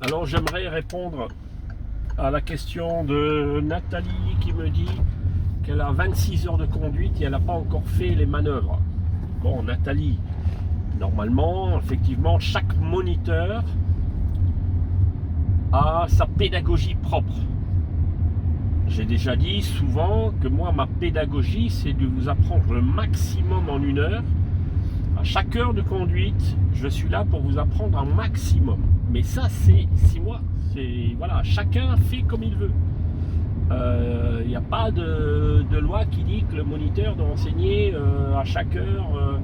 Alors j'aimerais répondre à la question de Nathalie qui me dit qu'elle a 26 heures de conduite et elle n'a pas encore fait les manœuvres. Bon, Nathalie, normalement, effectivement, chaque moniteur a sa pédagogie propre. J'ai déjà dit souvent que moi, ma pédagogie, c'est de vous apprendre le maximum en 1 heure. À chaque heure de conduite, je suis là pour vous apprendre un maximum. Mais ça, c'est 6 mois. Voilà, chacun fait comme il veut. Il n'y a pas de loi qui dit que le moniteur doit enseigner à chaque heure.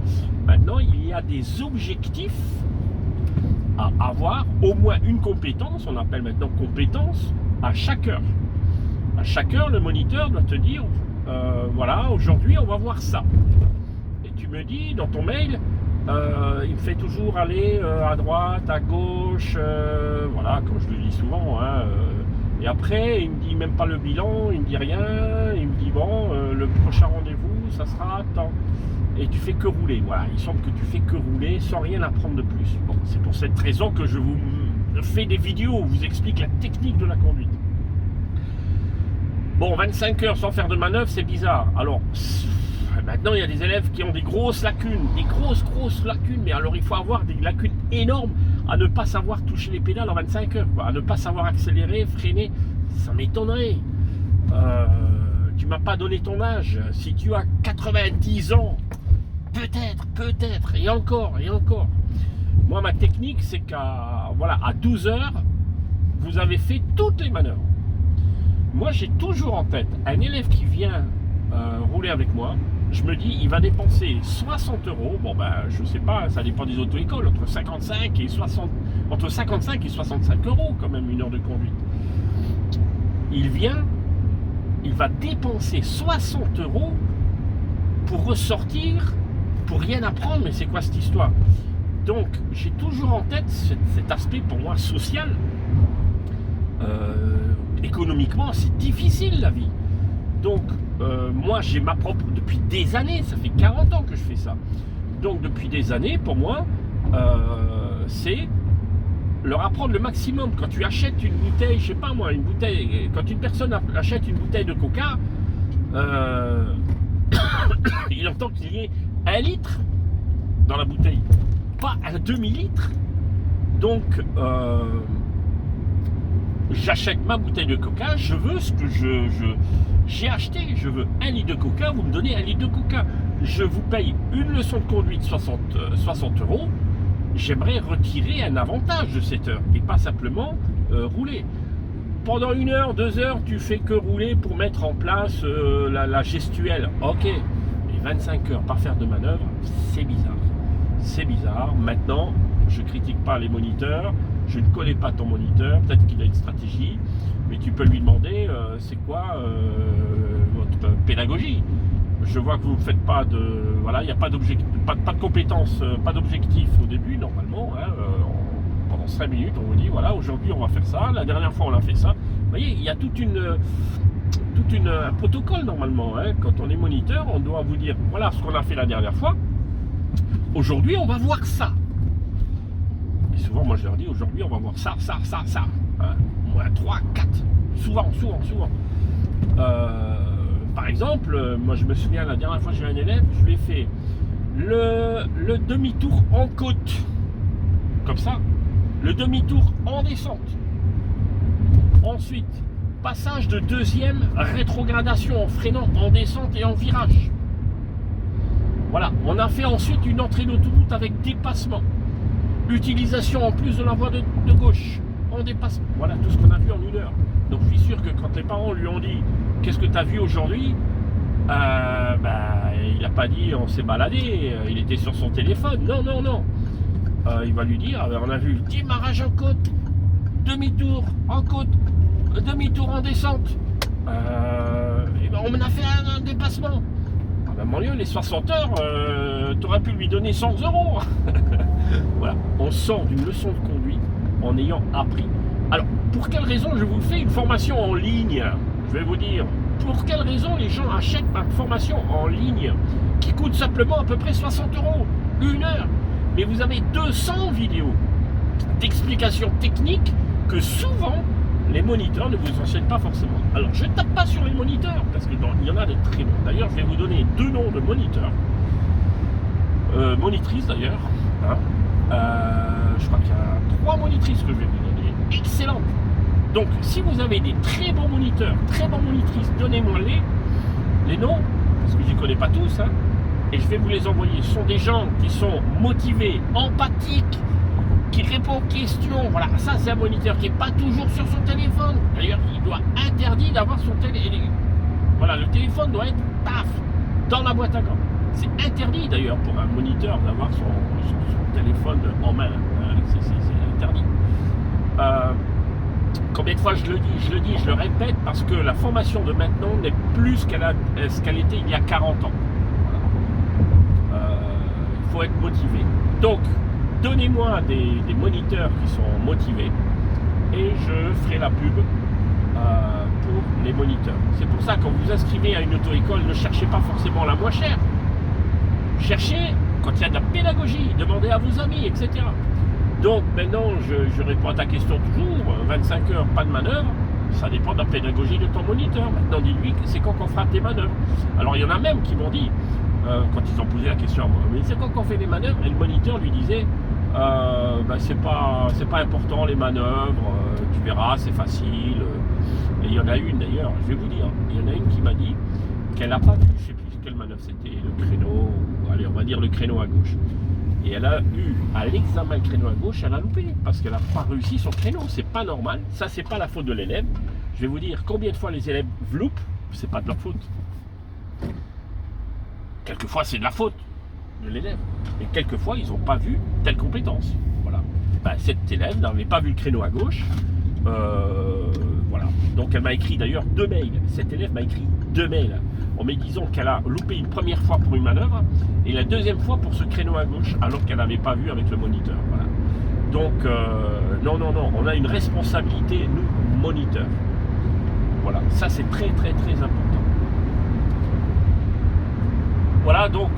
Maintenant, il y a des objectifs à avoir au moins une compétence, on appelle maintenant compétence, à chaque heure. À chaque heure, le moniteur doit te dire, voilà, aujourd'hui, on va voir ça. Et tu me dis dans ton mail, il me fait toujours aller à droite, à gauche, voilà, comme je le dis souvent, hein, et après, il me dit même pas le bilan, il me dit rien, il me dit bon, le prochain rendez-vous, ça sera tant. Et tu fais que rouler, voilà, il semble que tu fais que rouler sans rien apprendre de plus. Bon, c'est pour cette raison que je vous fais des vidéos où je vous explique la technique de la conduite. Bon, 25 heures sans faire de manœuvre, c'est bizarre. Alors, maintenant, il y a des élèves qui ont des grosses lacunes, des grosses lacunes, mais alors il faut avoir des lacunes énormes à ne pas savoir toucher les pédales en 25 heures, quoi, à ne pas savoir accélérer, freiner, ça m'étonnerait. Tu m'as pas donné ton âge. Si tu as 90 ans, peut-être, et encore. Moi, ma technique, c'est qu'à voilà, à 12 heures, vous avez fait toutes les manœuvres. Moi, j'ai toujours en tête un élève qui vient rouler avec moi. Je me dis, il va dépenser 60 euros. Bon, ben, je sais pas, ça dépend des auto-écoles, entre 55 et 65 euros, quand même, 1 heure de conduite. Il vient, il va dépenser 60 euros pour ressortir, pour rien apprendre. Mais c'est quoi cette histoire? Donc, j'ai toujours en tête cet aspect, pour moi, social. Économiquement, c'est difficile, la vie. Donc, moi, j'ai ma propre, depuis des années, ça fait 40 ans que je fais ça. Donc, depuis des années, pour moi, c'est leur apprendre le maximum. Quand tu achètes une bouteille, je sais pas moi, une bouteille, quand une personne achète une bouteille de coca, il entend qu'il y ait 1 litre dans la bouteille, pas un demi-litre. Donc, j'achète ma bouteille de coca, je veux ce que j'ai acheté, je veux 1 litre de coca, vous me donnez 1 litre de coca. Je vous paye une leçon de conduite 60 euros, j'aimerais retirer un avantage de cette heure et pas simplement rouler. Pendant 1 heure, 2 heures, tu fais que rouler pour mettre en place la gestuelle. Ok, mais 25 heures par faire de manœuvre, c'est bizarre. C'est bizarre. Maintenant, je critique pas les moniteurs, je ne connais pas ton moniteur, peut-être qu'il a une stratégie, mais tu peux lui demander c'est quoi votre pédagogie. Je vois que vous ne faites pas de... Voilà, il n'y a pas d'objectif, pas de compétences, pas d'objectif au début, normalement. Hein, pendant 5 minutes, on vous dit, voilà, aujourd'hui on va faire ça, la dernière fois on a fait ça. Vous voyez, il y a un protocole normalement. Hein. Quand on est moniteur, on doit vous dire, voilà ce qu'on a fait la dernière fois. Aujourd'hui, on va voir ça. Et souvent, moi je leur dis, aujourd'hui on va voir ça. Hein. Moins 3, 4. Souvent. Par exemple, moi je me souviens, la dernière fois que j'ai eu un élève, je lui ai fait le demi-tour en côte, comme ça, le demi-tour en descente. Ensuite, passage de 2e rétrogradation en freinant en descente et en virage. Voilà, on a fait ensuite une entrée d'autoroute avec dépassement. Utilisation en plus de la voie de gauche, en dépassement. Voilà tout ce qu'on a vu en 1 heure. Donc je suis sûr que quand les parents lui ont dit qu'est-ce que tu as vu aujourd'hui, il n'a pas dit on s'est baladé, il était sur son téléphone. Non. Il va lui dire on a vu démarrage en côte, demi-tour en côte, demi-tour en descente. On a fait un dépassement. Mon lieu, les 60 heures, tu aurais pu lui donner 100 euros. Voilà, on sort d'une leçon de conduite en ayant appris. Alors, pour quelle raison je vous fais une formation en ligne? Je vais vous dire, pour quelle raison les gens achètent ma formation en ligne qui coûte simplement à peu près 60 euros, 1 heure. Mais vous avez 200 vidéos d'explications techniques que souvent, les moniteurs ne vous enseignent pas forcément. Alors, je ne tape pas sur les moniteurs, parce qu'il y en a de très bons. D'ailleurs, je vais vous donner 2 noms de moniteurs. Monitrices d'ailleurs. Hein. Je crois qu'il y a 3 monitrices que je vais vous donner. Excellentes. Donc, si vous avez des très bons moniteurs, très bonnes monitrices, donnez-moi les noms, parce que je ne connais pas tous, hein, et je vais vous les envoyer. Ce sont des gens qui sont motivés, empathiques, qui répondent aux questions. Voilà, ça c'est un moniteur qui n'est pas toujours sur son téléphone. D'ailleurs, il doit interdire d'avoir son téléphone. Voilà, le téléphone doit être paf dans la boîte à gants. C'est interdit d'ailleurs pour un moniteur d'avoir son téléphone en main. C'est interdit. Combien de fois je le dis, je le répète, parce que la formation de maintenant n'est plus ce qu'elle était il y a 40 ans. Voilà. Il faut être motivé. Donc, donnez-moi des moniteurs qui sont motivés et je ferai la pub pour les moniteurs. C'est pour ça que quand vous inscrivez à une auto-école, ne cherchez pas forcément la moins chère. Cherchez quand il y a de la pédagogie, demandez à vos amis, etc. Donc maintenant, je réponds à ta question toujours, 25 heures, pas de manœuvre, ça dépend de la pédagogie de ton moniteur. Maintenant, dis-lui, c'est quand qu'on fera tes manœuvres. Alors il y en a même qui m'ont dit, quand ils ont posé la question à moi, mais c'est quand qu'on fait les manœuvres, et le moniteur lui disait, c'est pas important les manœuvres, tu verras, c'est facile. Et il y en a une d'ailleurs, je vais vous dire, il y en a une qui m'a dit qu'elle n'a pas vu, je ne sais plus quelle manœuvre c'était, le créneau, allez on va dire le créneau à gauche. Et elle a eu à l'examen le créneau à gauche, elle a loupé parce qu'elle n'a pas réussi son créneau. C'est pas normal. Ça, c'est pas la faute de l'élève. Je vais vous dire combien de fois les élèves loupent, c'est pas de leur faute. Quelquefois, c'est de la faute de l'élève. Et quelquefois, ils n'ont pas vu telle compétence. Voilà. Cet élève n'avait pas vu le créneau à gauche. Voilà. Donc, elle m'a écrit d'ailleurs 2 mails. Cet élève m'a écrit 2 mails en me disant qu'elle a loupé une première fois pour une manœuvre et la deuxième fois pour ce créneau à gauche alors qu'elle n'avait pas vu avec le moniteur. Voilà. Donc, non, on a une responsabilité, nous, moniteurs. Voilà, ça c'est très important. Voilà, donc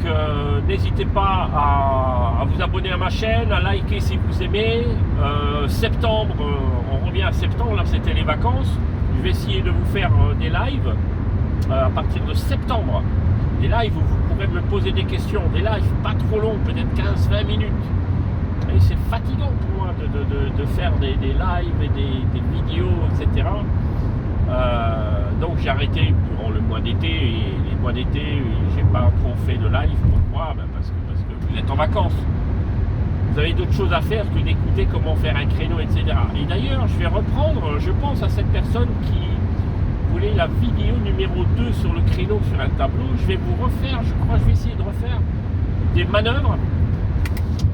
n'hésitez pas à vous abonner à ma chaîne, à liker si vous aimez. Septembre, on revient à septembre, là c'était les vacances. Je vais essayer de vous faire des lives. À partir de septembre, des lives où vous pourrez me poser des questions, des lives pas trop longs, peut-être 15-20 minutes. Et c'est fatigant pour moi de faire des lives et des vidéos, etc. Donc j'ai arrêté durant le mois d'été, et les mois d'été, j'ai pas trop fait de live. Pourquoi? Parce que vous êtes en vacances. Vous avez d'autres choses à faire que d'écouter comment faire un créneau, etc. Et d'ailleurs, je vais reprendre, je pense à cette personne qui voulez la vidéo numéro 2 sur le créneau sur un tableau. Je vais vous refaire, je vais essayer de refaire des manœuvres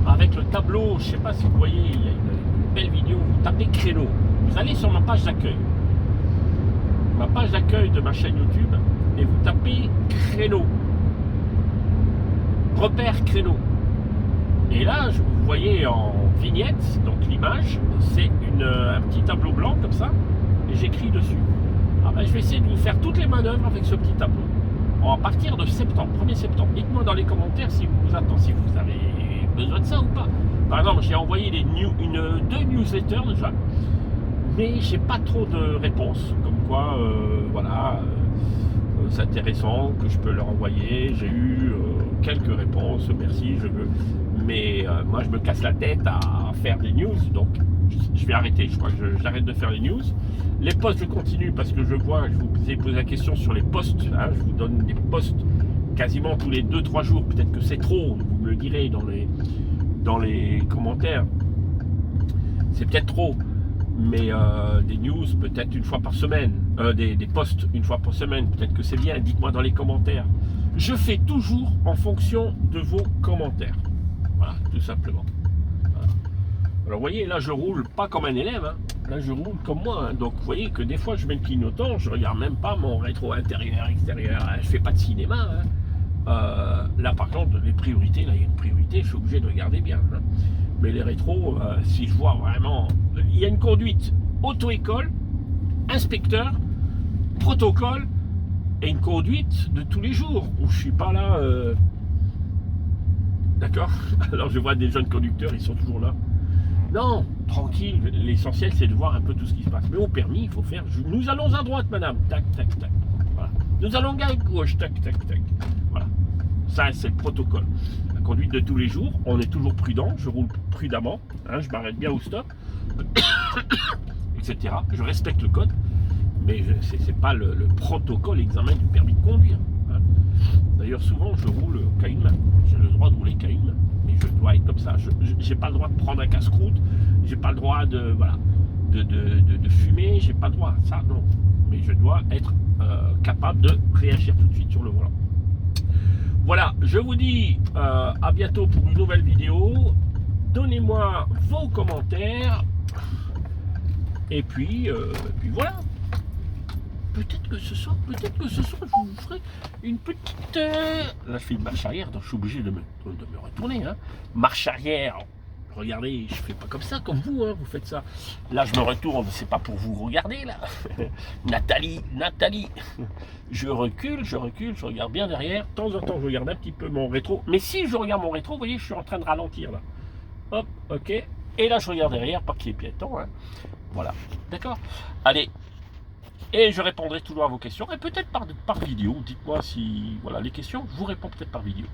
avec le tableau. Je ne sais pas si vous voyez, il y a une belle vidéo. Vous tapez créneau, vous allez sur ma page d'accueil, de ma chaîne YouTube, et vous tapez créneau, repère créneau, et là vous voyez en vignette, donc l'image c'est un petit tableau blanc comme ça, et j'écris dessus. Je vais essayer de vous faire toutes les manœuvres avec ce petit tableau. À partir de septembre, 1er septembre. Dites-moi dans les commentaires si vous avez besoin de ça ou pas. Par exemple, j'ai envoyé 2 newsletters déjà, mais j'ai pas trop de réponses. Comme quoi, c'est intéressant que je peux leur envoyer. J'ai eu quelques réponses, merci, je veux. Mais moi, je me casse la tête à faire des news, donc je vais arrêter. Je crois que j'arrête de faire les news. Les posts, je continue parce que je vois, je vous ai posé la question sur les posts. Hein, je vous donne des posts quasiment tous les 2-3 jours. Peut-être que c'est trop, vous me le direz dans les commentaires. C'est peut-être trop, mais des news peut-être une fois par semaine, des posts une fois par semaine, peut-être que c'est bien. Dites-moi dans les commentaires. Je fais toujours en fonction de vos commentaires. Voilà, tout simplement. Voilà. Alors vous voyez, là je roule pas comme un élève, hein. Là je roule comme moi, hein. Donc vous voyez que des fois je mets le clignotant, je regarde même pas mon rétro intérieur, extérieur, je fais pas de cinéma, hein. Là par contre les priorités, là il y a une priorité, je suis obligé de regarder bien, hein. Mais les rétros, si je vois vraiment, il y a une conduite auto-école, inspecteur, protocole, et une conduite de tous les jours, où je suis pas là, d'accord. Alors je vois des jeunes conducteurs, ils sont toujours là. Non, tranquille, l'essentiel c'est de voir un peu tout ce qui se passe. Mais au permis, il faut faire. Nous allons à droite, madame. Tac, tac, tac. Voilà. Nous allons à gauche. Tac, tac, tac. Voilà. Ça, c'est le protocole. La conduite de tous les jours, on est toujours prudent. Je roule prudemment. Hein, je m'arrête bien au stop, etc. Je respecte le code. Mais c'est pas le protocole examen du permis de conduire. Hein. D'ailleurs, souvent, je roule qu'à une main. J'ai le droit de rouler qu'à une main. Mais je dois être comme ça. Je n'ai pas le droit de prendre un casse-croûte. J'ai pas le droit de, voilà, de fumer. J'ai pas le droit. Ça, non. Mais je dois être capable de réagir tout de suite sur le volant. Voilà, je vous dis à bientôt pour une nouvelle vidéo. Donnez-moi vos commentaires. Et puis voilà. Peut-être que ce soir, je vous ferai une petite... Là, je fais une marche arrière, donc je suis obligé de me retourner. Hein. Marche arrière. Regardez, je fais pas comme ça, comme vous, hein, vous faites ça. Là, je me retourne, c'est pas pour vous regarder, là. Nathalie, je recule, je regarde bien derrière. De temps en temps, je regarde un petit peu mon rétro. Mais si je regarde mon rétro, vous voyez, je suis en train de ralentir, là. Hop, ok. Et là, je regarde derrière, pas qu'il y ait piéton, hein. Voilà, d'accord. Allez. Et je répondrai toujours à vos questions, et peut-être par vidéo. Dites-moi si, voilà, les questions, je vous réponds peut-être par vidéo.